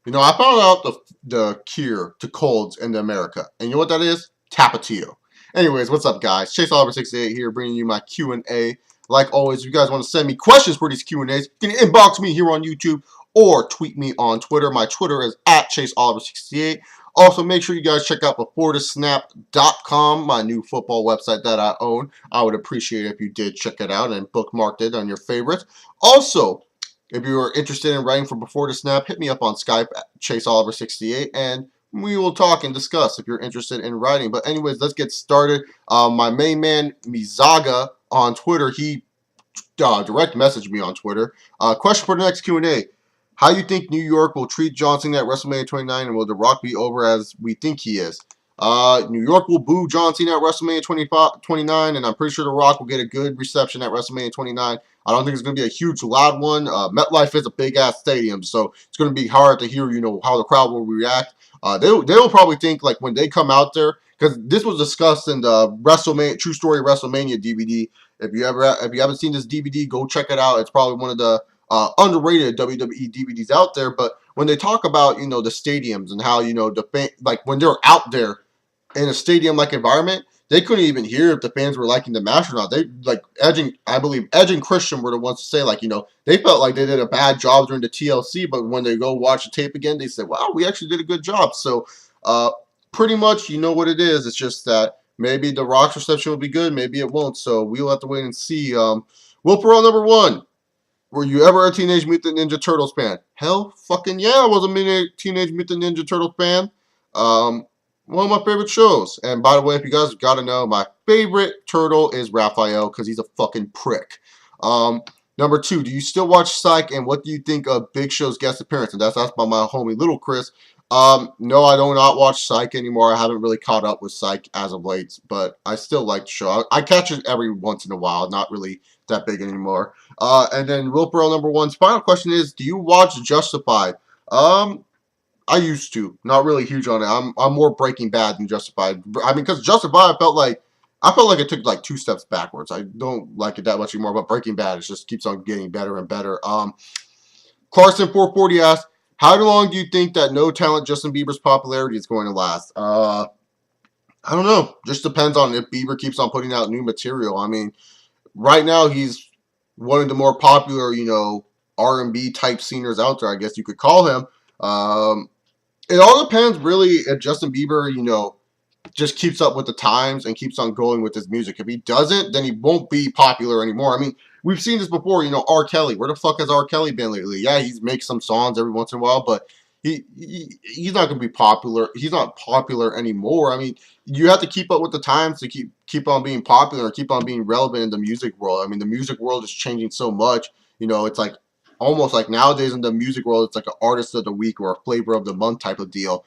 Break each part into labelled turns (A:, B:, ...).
A: You know, I found out the cure to colds in America, and you know what that is? Tapatio. Anyways, what's up, guys? Chase Oliver 68 here, bringing you my Q&A. Like always, if you guys want to send me questions for these Q&As, you can inbox me here on YouTube or tweet me on Twitter. My Twitter is at Chase Oliver 68. Also, make sure you guys check out BeforetheSnap.com, my new football website that I own. I would appreciate it if you did check it out and bookmarked it on your favorites. Also, if you are interested in writing for Before the Snap, hit me up on Skype at ChaseOliver68, and we will talk and discuss if you're interested in writing. But anyways, let's get started. My main man, Mizaga, on Twitter, he direct messaged me on Twitter. Question for the next Q&A. How you think New York will treat John Cena at WrestleMania 29, and will The Rock be over as we think he is? New York will boo John Cena at WrestleMania 29, and I'm pretty sure The Rock will get a good reception at WrestleMania 29. I don't think it's going to be a huge, loud one. MetLife is a big-ass stadium, so it's going to be hard to hear, how the crowd will react. They'll probably think, like, when they come out there, because this was discussed in the WrestleMania True Story WrestleMania DVD. If you haven't seen this DVD, go check it out. It's probably one of the underrated WWE DVDs out there. But when they talk about the stadiums and how like when they're out there in a stadium-like environment, they couldn't even hear if the fans were liking the match or not. They I believe Edge and Christian were the ones to say they felt like they did a bad job during the TLC, but when they go watch the tape again, they said, "Wow, we actually did a good job." So, pretty much, you know what it is. It's just that maybe the Rock's reception will be good, maybe it won't. So we'll have to wait and see. Will Ferrell #1. Were you ever a Teenage Mutant Ninja Turtles fan? Hell fucking yeah, I was a Teenage Mutant Ninja Turtles fan. One of my favorite shows. And by the way, if you guys got to know, my favorite turtle is Raphael because he's a fucking prick. #2, do you still watch Psych, and what do you think of Big Show's guest appearance? And that's asked by my homie Little Chris. No, I do not watch Psych anymore. I haven't really caught up with Psych as of late, but I still like the show. I catch it every once in a while, not really that big anymore. And then Will Ferrell #1's final question is, do you watch Justified? I used to. Not really huge on it. I'm more Breaking Bad than Justified. I mean, because Justified, I felt like it took like 2 steps backwards. I don't like it that much anymore. But Breaking Bad, it just keeps on getting better and better. Clarkson 440 asks, how long do you think that no talent Justin Bieber's popularity is going to last? I don't know. Just depends on if Bieber keeps on putting out new material. I mean, right now he's one of the more popular, R&B type singers out there, I guess you could call him. It all depends really if Justin Bieber, just keeps up with the times and keeps on going with his music. If he doesn't, then he won't be popular anymore. I mean, we've seen this before, R. Kelly. Where the fuck has R. Kelly been lately? Yeah, he's makes some songs every once in a while, but he's not going to be popular. He's not popular anymore. I mean, you have to keep up with the times to keep on being popular and keep on being relevant in the music world. I mean, the music world is changing so much. It's like almost like nowadays in the music world, it's like an artist of the week or a flavor of the month type of deal.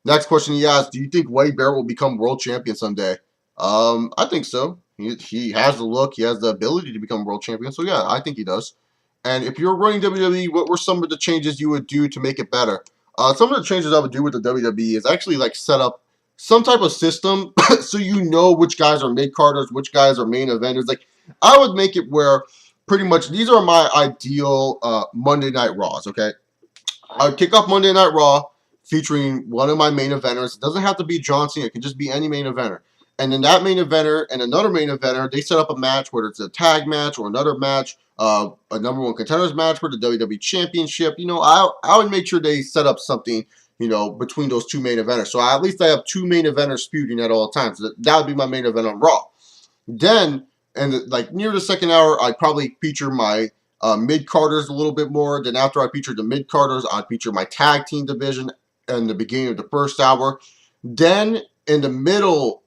A: Next question he asked, do you think Wade Barrett will become world champion someday? I think so. He has the look. He has the ability to become world champion. So, yeah, I think he does. And if you're running WWE, what were some of the changes you would do to make it better? Some of the changes I would do with the WWE is actually like set up some type of system so you know which guys are mid-carders, which guys are main eventers. Like, I would make it where pretty much these are my ideal Monday Night Raws, okay? I would kick off Monday Night Raw featuring one of my main eventers. It doesn't have to be John Cena. It can just be any main eventer. And then that main eventer and another main eventer, they set up a match, whether it's a tag match or another match, a #1 contenders match for the WWE Championship. I would make sure they set up something, between those two main eventers. So at least I have two main eventers feuding at all times. So that would be my main event on Raw. Then, and like near the second hour, I'd probably feature my mid-carders a little bit more. Then after I feature the mid-carders, I'd feature my tag team division in the beginning of the first hour. Then in the middle,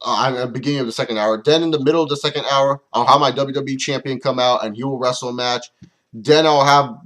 A: at the beginning of the second hour, then in the middle of the second hour, I'll have my WWE champion come out and he will wrestle a match. Then I'll have,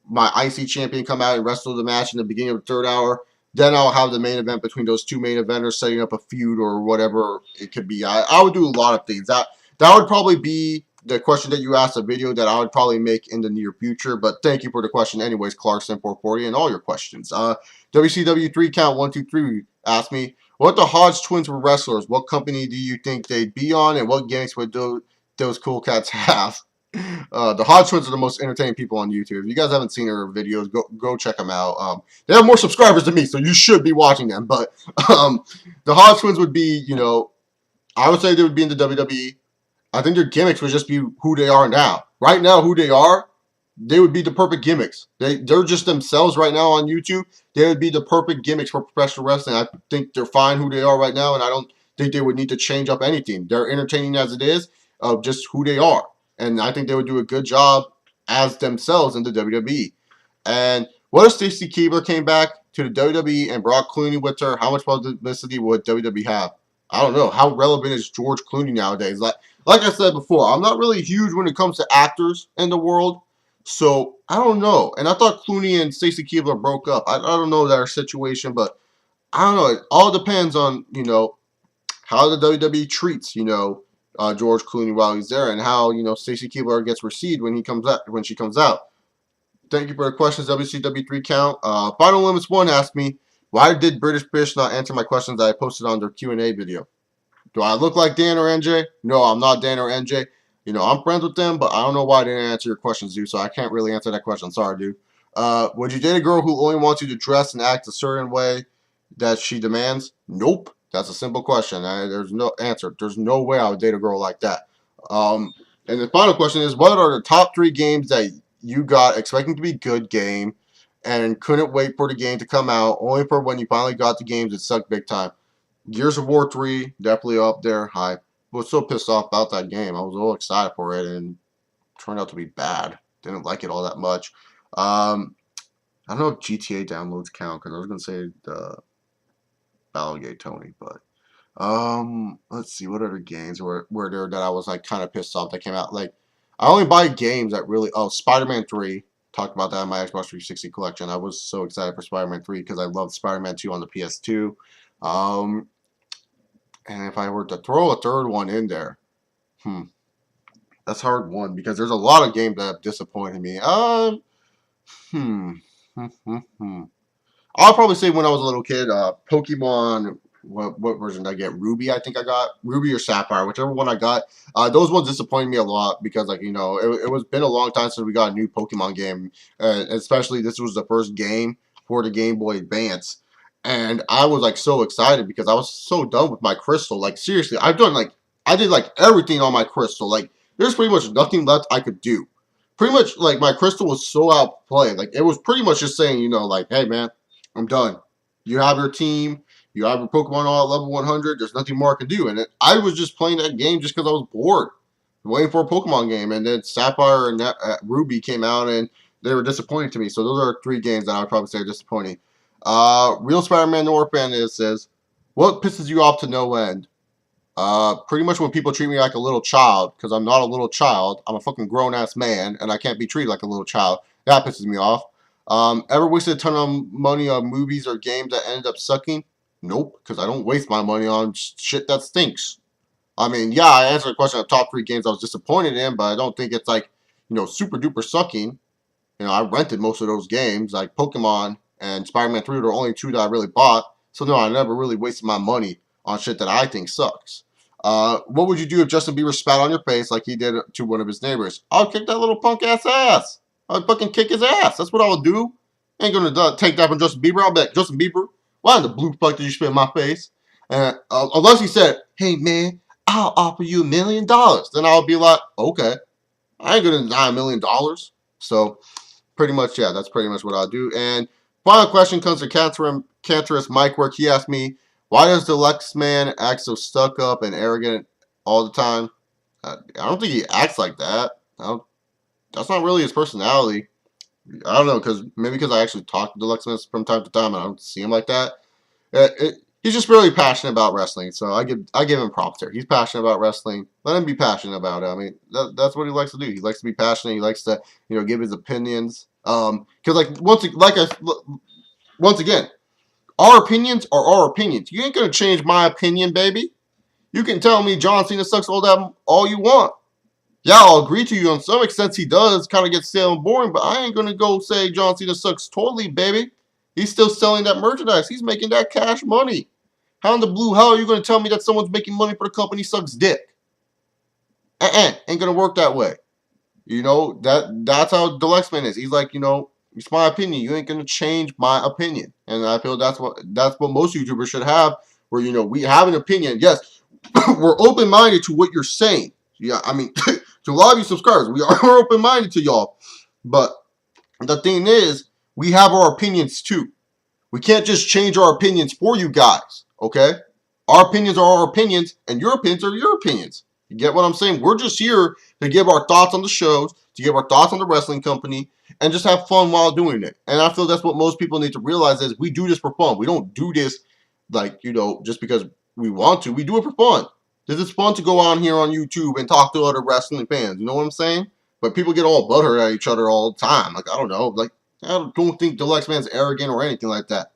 A: my IC champion come out and wrestle the match in the beginning of the third hour. Then I'll have the main event between those two main eventers setting up a feud or whatever it could be. I would do a lot of things. That would probably be the question that you asked, a video that I would probably make in the near future. But thank you for the question anyways, Clarkson440, and all your questions. WCW 3 Count 123 asked me, what the Hodge twins were wrestlers? What company do you think they'd be on, and what gimmicks would those cool cats have? The Hodge Twins are the most entertaining people on YouTube. If you guys haven't seen their videos, go check them out. They have more subscribers than me, so you should be watching them. But the Hodge Twins would be, I would say they would be in the WWE. I think their gimmicks would just be who they are now. Right now, who they are, they would be the perfect gimmicks. They're just themselves right now on YouTube. They would be the perfect gimmicks for professional wrestling. I think they're fine who they are right now, and I don't think they would need to change up anything. They're entertaining as it is, of just who they are. And I think they would do a good job as themselves in the WWE. And what if Stacy Keibler came back to the WWE and brought Clooney with her? How much publicity would WWE have? I don't know. How relevant is George Clooney nowadays? Like I said before, I'm not really huge when it comes to actors in the world. So I don't know. And I thought Clooney and Stacy Keibler broke up. I don't know their situation, but I don't know. It all depends on, how the WWE treats, George Clooney while he's there, and how Stacy Keibler gets received when she comes out. Thank you for the questions, WCW3 count. Final Limits 1 asked me, why did British Fish not answer my questions that I posted on their Q&A video? Do I look like Dan or NJ? No, I'm not Dan or NJ. I'm friends with them, but I don't know why I didn't answer your questions, dude, so I can't really answer that question. Sorry, dude. Would you date a girl who only wants you to dress and act a certain way that she demands? Nope. That's a simple question. There's no answer. There's no way I would date a girl like that. And the final question is, what are the top 3 games that you got expecting to be good game and couldn't wait for the game to come out, only for when you finally got the games it sucked big time? Gears of War 3, definitely up there. I was so pissed off about that game. I was all excited for it, and it turned out to be bad. Didn't like it all that much. I don't know if GTA downloads count, because I was going to say the Balgate Tony, but let's see, what other games were there that I was like kind of pissed off that came out. Like, I only buy games that really, Spider-Man 3, talked about that in my Xbox 360 collection. I was so excited for Spider-Man 3 because I loved Spider-Man 2 on the PS2. And if I were to throw a third one in there, that's a hard one because there's a lot of games that have disappointed me. I'll probably say when I was a little kid, Pokemon. What version did I get? Ruby, I think I got Ruby or Sapphire, whichever one I got. Those ones disappointed me a lot because, like, it was been a long time since we got a new Pokemon game, especially this was the first game for the Game Boy Advance. And I was like so excited because I was so done with my crystal. Like, seriously, I did like everything on my crystal. Like, there's pretty much nothing left I could do. Pretty much, like, my crystal was so outplayed. Like, it was pretty much just saying, like, hey man, I'm done. You have your team. You have your Pokemon all at level 100. There's nothing more I can do. And I was just playing that game just because I was bored, waiting for a Pokemon game. And then Sapphire and Ruby came out, and they were disappointing to me. So those are 3 games that I would probably say are disappointing. Real Spider-Man Noir fan says, what pisses you off to no end? Pretty much when people treat me like a little child, because I'm not a little child. I'm a fucking grown-ass man, and I can't be treated like a little child. That pisses me off. Ever wasted a ton of money on movies or games that ended up sucking? Nope, because I don't waste my money on shit that stinks. I mean, yeah, I answered the question of top 3 games I was disappointed in, but I don't think it's like, super duper sucking. I rented most of those games, like Pokemon and Spider-Man 3 were the only 2 that I really bought. So no, I never really wasted my money on shit that I think sucks. What would you do if Justin Bieber spat on your face like he did to one of his neighbors? I'll kick that little punk ass. I'd fucking kick his ass. That's what I would do. Ain't gonna take that from Justin Bieber. I'll be like, Justin Bieber, why in the blue fuck did you spit in my face? Unless he said, hey man, I'll offer you $1 million. Then I'll be like, okay, I ain't gonna deny $1 million. So pretty much, yeah, that's pretty much what I'll do. And final question comes from Cantorous Mike Work. He asked me, why does the Lex Man act so stuck up and arrogant all the time? I don't think he acts like that. That's not really his personality. I don't know, maybe because I actually talk to the Lex Man from time to time and I don't see him like that. He's just really passionate about wrestling, so I give him props there. He's passionate about wrestling. Let him be passionate about it. I mean, that's what he likes to do. He likes to be passionate. He likes to, give his opinions. Because once again, our opinions are our opinions. You ain't gonna change my opinion, baby. You can tell me John Cena sucks all you want. Yeah, I'll agree to you on some extent. He does kind of get stale and boring, but I ain't gonna go say John Cena sucks totally, baby. He's still selling that merchandise. He's making that cash money. How in the blue hell are you going to tell me that someone's making money for the company sucks dick? Ain't going to work that way. You know, that's how Deluxeman is. He's like, you know, it's my opinion. You ain't gonna change my opinion. And I feel that's what most YouTubers should have, where, you know, we have an opinion. Yes, we're open minded to what you're saying. Yeah, I mean, to a lot of you subscribers, we are open minded to y'all. But the thing is, we have our opinions too. We can't just change our opinions for you guys, okay? Our opinions are our opinions, and your opinions are your opinions. You get what I'm saying? We're just here to give our thoughts on the shows, to give our thoughts on the wrestling company, and just have fun while doing it. And I feel that's what most people need to realize is we do this for fun. We don't do this, like, you know, just because we want to. We do it for fun. This is fun to go on here on YouTube and talk to other wrestling fans. You know what I'm saying? But people get all butthurt at each other all the time. Like, I don't know. Like, I don't think Deluxe Man's arrogant or anything like that.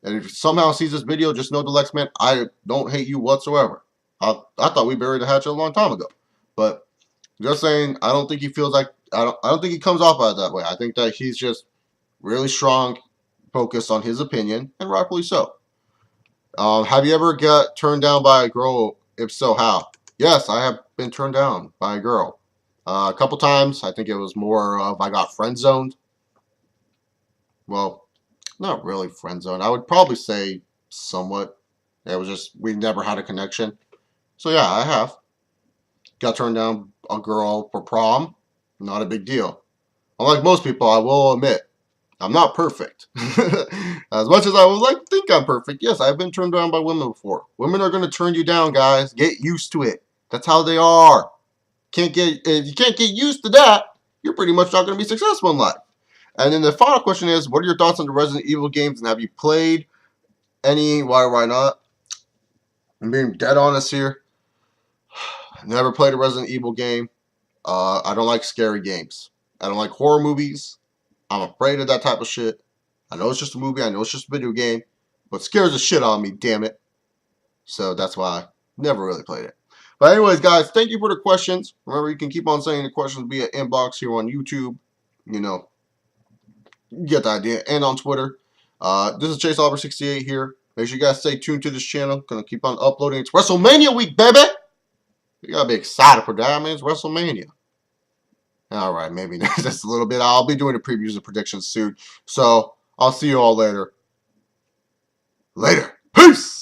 A: And if you somehow sees this video, just know Deluxe Man, I don't hate you whatsoever. I thought we buried the hatchet a long time ago. But just saying, I don't think he feels like, I don't think he comes off as that way. I think that he's just really strong, focused on his opinion, and rightfully so. Have you ever got turned down by a girl? If so, how? Yes, I have been turned down by a girl. A couple times. I think it was more of I got friend zoned. Well, not really friend zoned. I would probably say somewhat. It was just we never had a connection. So yeah, I have. Got turned down a girl for prom. Not a big deal. Unlike most people, I will admit, I'm not perfect. As much as I would like to think I'm perfect, yes, I've been turned down by women before. Women are going to turn you down, guys. Get used to it. That's how they are. If you can't get used to that, you're pretty much not going to be successful in life. And then the final question is, what are your thoughts on the Resident Evil games, and have you played any? Why not? I'm being dead honest here. Never played a Resident Evil game. I don't like scary games. I don't like horror movies. I'm afraid of that type of shit. I know it's just a movie. I know it's just a video game. But it scares the shit out of me, damn it. So that's why I never really played it. But anyways, guys, thank you for the questions. Remember, you can keep on sending the questions via inbox here on YouTube. You know, you get the idea. And on Twitter. This is ChaseAlbert68 here. Make sure you guys stay tuned to this channel. Gonna keep on uploading. It's WrestleMania week, baby! You gotta be excited for that. I mean, it's WrestleMania. Alright, maybe just a little bit. I'll be doing the previews and predictions soon. So, I'll see you all later. Later. Peace!